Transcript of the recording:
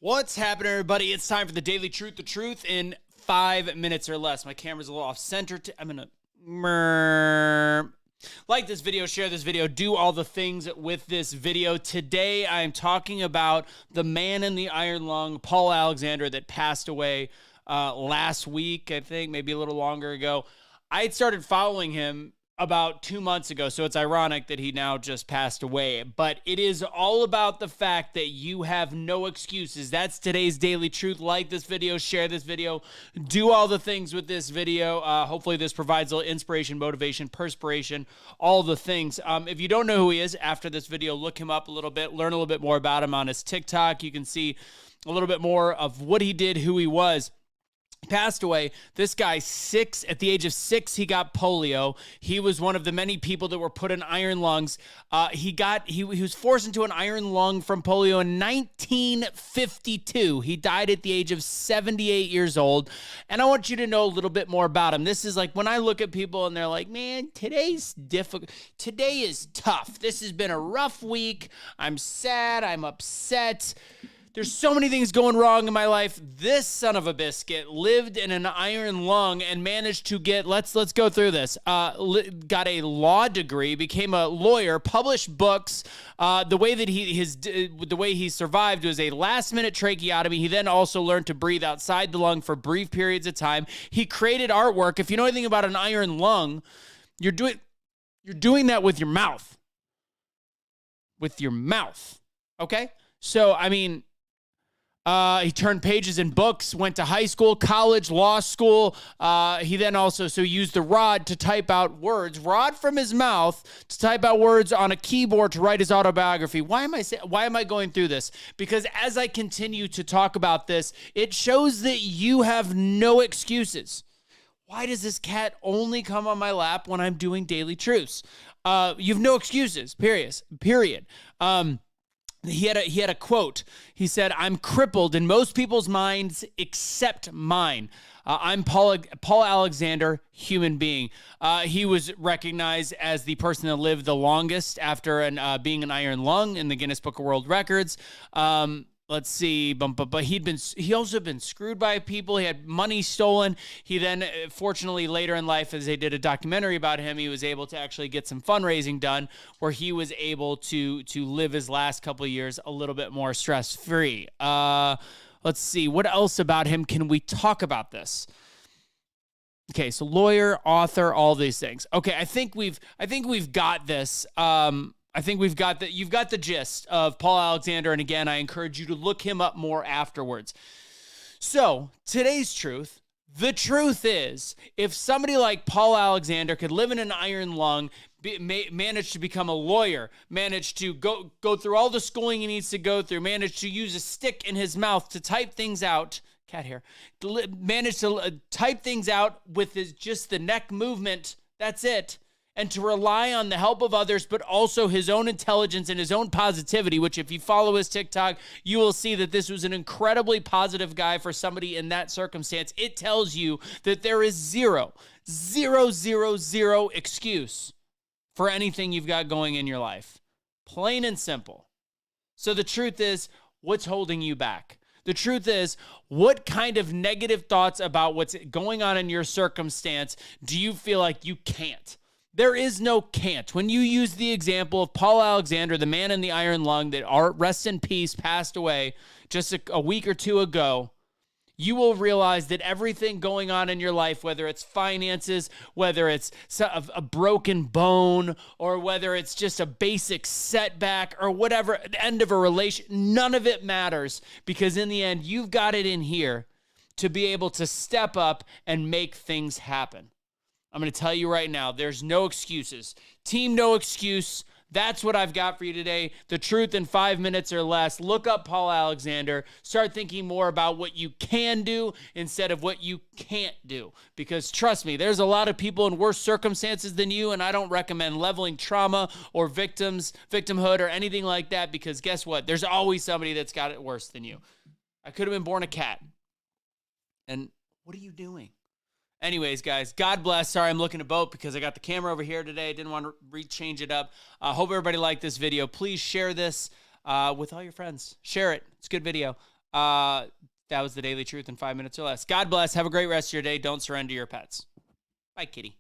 What's happening, everybody? It's time for the Daily Truth. The truth in 5 minutes or less. My camera's a little off center. I'm going to like this video, share this video, do all the things with this video. Today, I'm talking about the man in the iron lung, Paul Alexander, that passed away last week, I think, maybe a little longer ago. I had started following him about 2 months ago, so it's ironic that he now just passed away. But it is all about the fact that you have no excuses. That's today's Daily Truth. Like this video, share this video, do all the things with this video. Hopefully this provides a little inspiration, motivation, perspiration, all the things. If you don't know who he is, after this video, look him up a little bit, learn a little bit more about him on his TikTok. You can see a little bit more of what he did, who he was. Passed away. This guy, at the age of 6, he got polio. He was one of the many people that were put in iron lungs. He was forced into an iron lung from polio in 1952. He died at the age of 78 years old. And I want you to know a little bit more about him. This is like when I look at people and they're like, man, today's difficult. Today is tough. This has been a rough week. I'm sad. I'm upset. There's so many things going wrong in my life. This son of a biscuit lived in an iron lung and managed to get, let's go through this, got a law degree, became a lawyer, published books. The way that he survived was a last-minute tracheotomy. He then also learned to breathe outside the lung for brief periods of time. He created artwork. If you know anything about an iron lung, you're doing that with your mouth. With your mouth, okay? So, I mean, he turned pages in books, went to high school, college, law school. He then also used the rod to type out words, rod from his mouth to type out words on a keyboard to write his autobiography. Why am I going through this? Because as I continue to talk about this, it shows that you have no excuses. Why does this cat only come on my lap when I'm doing daily truths? You have no excuses, period. He had a quote. He said, "I'm crippled in most people's minds except mine. I'm Paul Alexander, human being." He was recognized as the person that lived the longest after being an iron lung in the Guinness Book of World Records. Let's see, but he also been screwed by people. He had money stolen. He then, fortunately, later in life, as they did a documentary about him, he was able to actually get some fundraising done where he was able to live his last couple of years a little bit more stress-free. Let's see, what else about him can we talk about this? Okay, so lawyer, author, all these things. Okay, I think we've got this. I think you've got the gist of Paul Alexander, and again, I encourage you to look him up more afterwards. So, today's truth, the truth is, if somebody like Paul Alexander could live in an iron lung, manage to become a lawyer, manage to go through all the schooling he needs to go through, manage to use a stick in his mouth to type things out, cat hair, manage to type things out with just the neck movement, that's it, and to rely on the help of others, but also his own intelligence and his own positivity, which if you follow his TikTok, you will see that this was an incredibly positive guy for somebody in that circumstance. It tells you that there is zero excuse for anything you've got going in your life. Plain and simple. So the truth is, what's holding you back? The truth is, what kind of negative thoughts about what's going on in your circumstance do you feel like you can't? There is no can't. When you use the example of Paul Alexander, the man in the iron lung that, rest in peace, passed away just a week or two ago, you will realize that everything going on in your life, whether it's finances, whether it's a broken bone, or whether it's just a basic setback or whatever, the end of a relation, none of it matters, because in the end, you've got it in here to be able to step up and make things happen. I'm going to tell you right now, there's no excuses. Team No Excuse. That's what I've got for you today. The truth in 5 minutes or less. Look up Paul Alexander. Start thinking more about what you can do instead of what you can't do. Because trust me, there's a lot of people in worse circumstances than you, and I don't recommend leveling trauma or victimhood or anything like that, because guess what? There's always somebody that's got it worse than you. I could have been born a cat. And what are you doing? Anyways, guys, God bless. Sorry, I'm looking at both because I got the camera over here today. Didn't want to change it up. Hope everybody liked this video. Please share this with all your friends. Share it. It's a good video. That was the Daily Truth in 5 minutes or less. God bless. Have a great rest of your day. Don't surrender your pets. Bye, kitty.